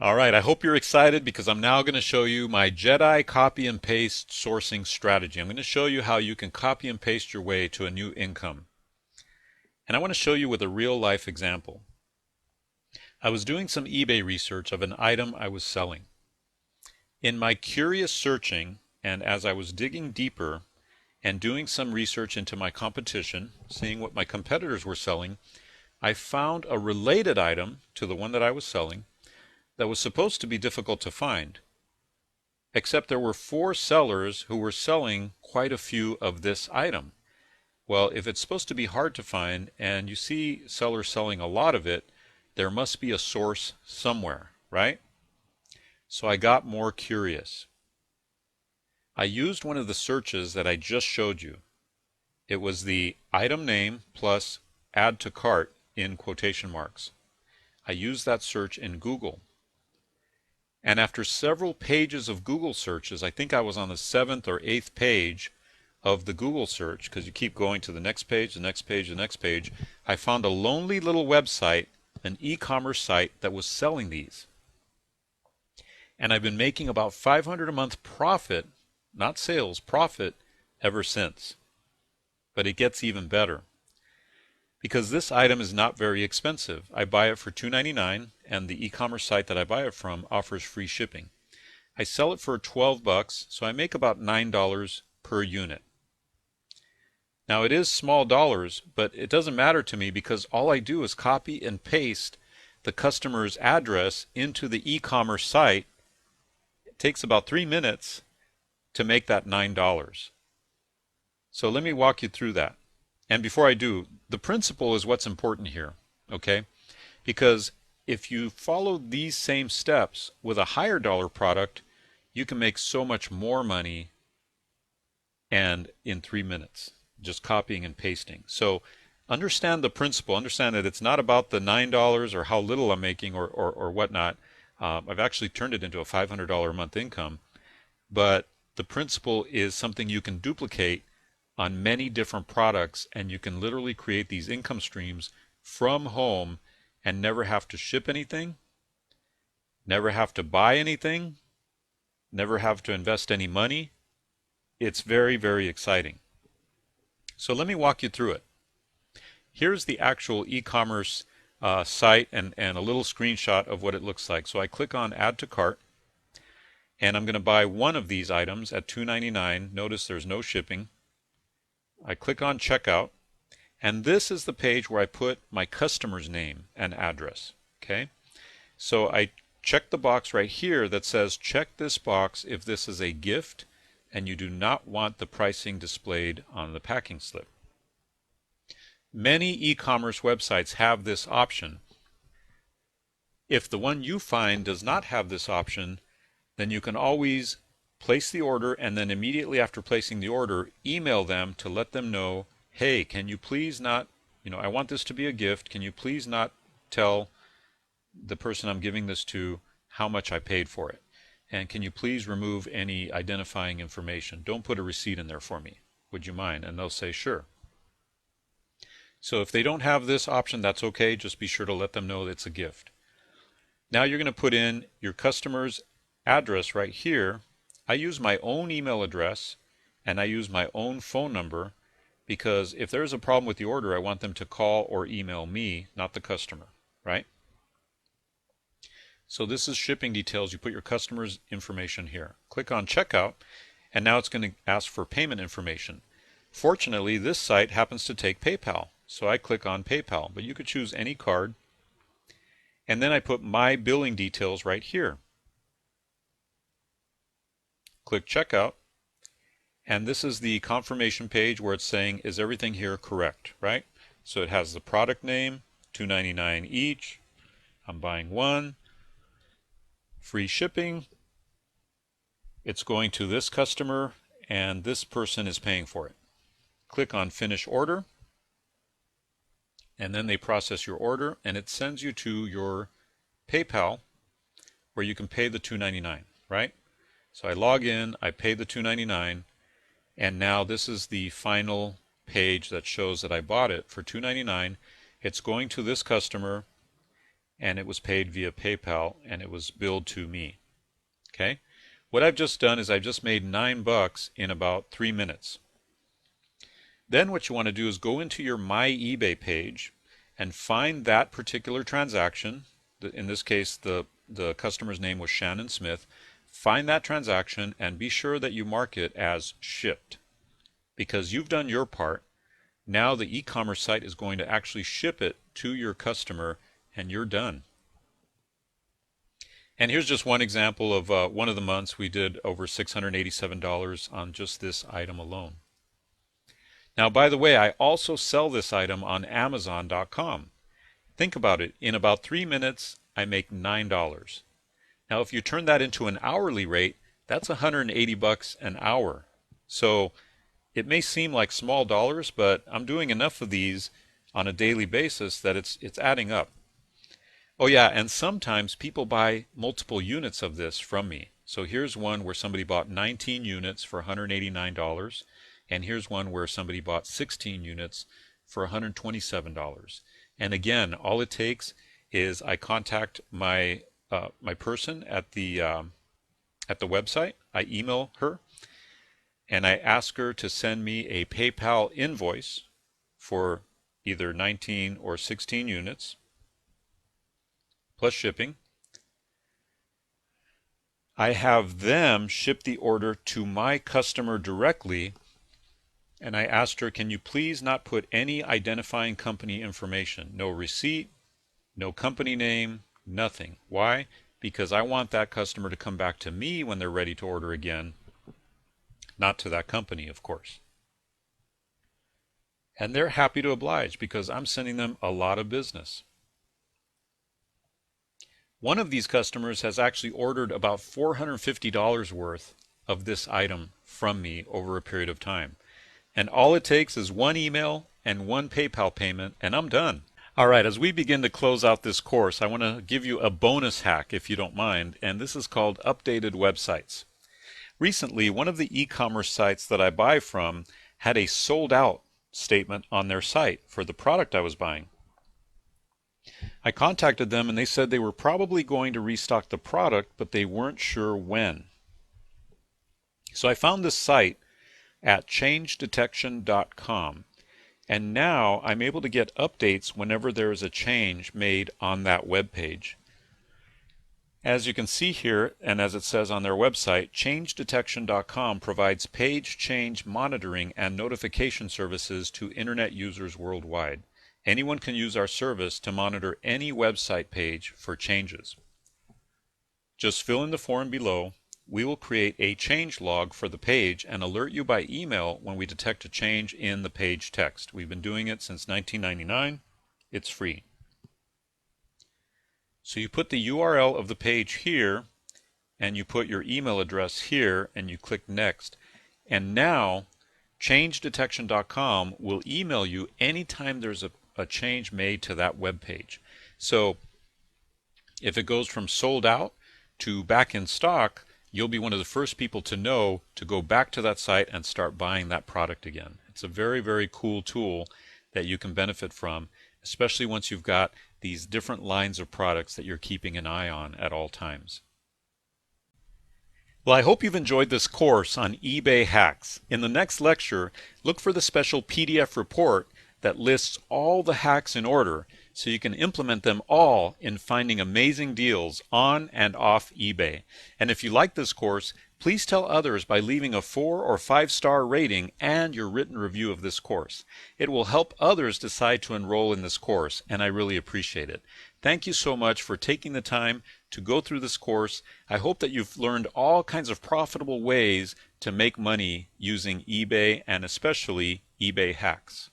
All right, I hope you're excited because I'm now going to show you my Jedi copy and paste sourcing strategy. I'm going to show you how you can copy and paste your way to a new income. And I want to show you with a real life example. I was doing some eBay research of an item I was selling. In my curious searching, and as I was digging deeper and doing some research into my competition, seeing what my competitors were selling, I found a related item to the one that I was selling that was supposed to be difficult to find. Except there were four sellers who were selling quite a few of this item. Well, if it's supposed to be hard to find and you see sellers selling a lot of it, there must be a source somewhere, right? So I got more curious. I used one of the searches that I just showed you. It was the item name plus add to cart in quotation marks. I used that search in Google. And after several pages of Google searches, I think I was on the 7th or 8th page of the Google search, because you keep going to the next page, the next page, the next page, I found a lonely little website, an e-commerce site that was selling these. And I've been making about $500 a month profit, not sales, profit, ever since. But it gets even better. Because this item is not very expensive. I buy it for $2.99, and the e-commerce site that I buy it from offers free shipping. I sell it for 12 bucks, so I make about $9 per unit. Now it is small dollars, but it doesn't matter to me because all I do is copy and paste the customer's address into the e-commerce site. It takes about 3 minutes to make that $9. So let me walk you through that. And before I do, the principle is what's important here, okay? Because if you follow these same steps with a higher dollar product, you can make so much more money and in 3 minutes, just copying and pasting. So understand the principle. Understand that it's not about the $9 or how little I'm making or whatnot. I've actually turned it into a $500 a month income. But the principle is something you can duplicate on many different products, and you can literally create these income streams from home and never have to ship anything, never have to buy anything, never have to invest any money. It's very, very exciting. So let me walk you through it. Here's the actual e-commerce site and a little screenshot of what it looks like. So I click on Add to Cart, and I'm going to buy one of these items at $2.99. Notice there's no shipping. I click on Checkout, and this is the page where I put my customer's name and address. Okay, so I check the box right here that says check this box if this is a gift and you do not want the pricing displayed on the packing slip. Many e-commerce websites have this option. If the one you find does not have this option, then you can always place the order, and then immediately after placing the order, email them to let them know, hey, can you please not, I want this to be a gift. Can you please not tell the person I'm giving this to how much I paid for it? And can you please remove any identifying information? Don't put a receipt in there for me. Would you mind? And they'll say, sure. So if they don't have this option, that's okay. Just be sure to let them know that it's a gift. Now you're going to put in your customer's address right here. I use my own email address and I use my own phone number because if there's a problem with the order, I want them to call or email me, not the customer, right? So this is shipping details. You put your customer's information here. Click on Checkout, and now it's going to ask for payment information. Fortunately, this site happens to take PayPal, so I click on PayPal, but you could choose any card. And then I put my billing details right here. Click Checkout, and this is the confirmation page where it's saying, is everything here correct, right? So it has the product name, $2.99 each. I'm buying one. Free shipping. It's going to this customer, and this person is paying for it. Click on Finish Order, and then they process your order, and it sends you to your PayPal where you can pay the $2.99, right? So I log in, I pay the $2.99, and now this is the final page that shows that I bought it for $2.99. It's going to this customer, and it was paid via PayPal, and it was billed to me. Okay? What I've just done is I've just made $9 in about 3 minutes. Then what you want to do is go into your My eBay page and find that particular transaction. In this case, the customer's name was Shannon Smith. Find that transaction and be sure that you mark it as shipped, because you've done your part. Now the e-commerce site is going to actually ship it to your customer, and you're done. And here's just one example of one of the months we did over $687 on just this item alone. Now, by the way, I also sell this item on Amazon.com. Think about it. In about 3 minutes, I make $9. Now, if you turn that into an hourly rate, that's $180 an hour. So it may seem like small dollars, but I'm doing enough of these on a daily basis that it's adding up. Oh yeah, and sometimes people buy multiple units of this from me. So here's one where somebody bought 19 units for $189, and here's one where somebody bought 16 units for $127. And again, all it takes is I contact my my person at the website. I email her, and I ask her to send me a PayPal invoice for either 19 or 16 units, plus shipping. I have them ship the order to my customer directly, and I asked her, can you please not put any identifying company information? No receipt, no company name, nothing. Why? Because I want that customer to come back to me when they're ready to order again, not to that company, of course. And they're happy to oblige because I'm sending them a lot of business. One of these customers has actually ordered about $450 worth of this item from me over a period of time. And all it takes is one email and one PayPal payment, and I'm done. All right, as we begin to close out this course, I want to give you a bonus hack, if you don't mind, and this is called updated websites. Recently, one of the e-commerce sites that I buy from had a sold out statement on their site for the product I was buying. I contacted them and they said they were probably going to restock the product, but they weren't sure when. So I found this site at changedetection.com, and now I'm able to get updates whenever there is a change made on that web page. As you can see here, and as it says on their website, changedetection.com provides page change monitoring and notification services to internet users worldwide. Anyone can use our service to monitor any website page for changes. Just fill in the form below. We will create a change log for the page and alert you by email when we detect a change in the page text. We've been doing it since 1999. It's free. So you put the URL of the page here, and you put your email address here, and you click Next. And now, changedetection.com will email you anytime there's a change made to that web page. So if it goes from sold out to back in stock, you'll be one of the first people to know to go back to that site and start buying that product again. It's a very, very cool tool that you can benefit from, especially once you've got these different lines of products that you're keeping an eye on at all times. Well, I hope you've enjoyed this course on eBay hacks. In the next lecture, look for the special PDF report that lists all the hacks in order so you can implement them all in finding amazing deals on and off eBay. And if you like this course, please tell others by leaving a 4 or 5-star rating and your written review of this course. It will help others decide to enroll in this course, and I really appreciate it. Thank you so much for taking the time to go through this course. I hope that you've learned all kinds of profitable ways to make money using eBay and especially eBay hacks.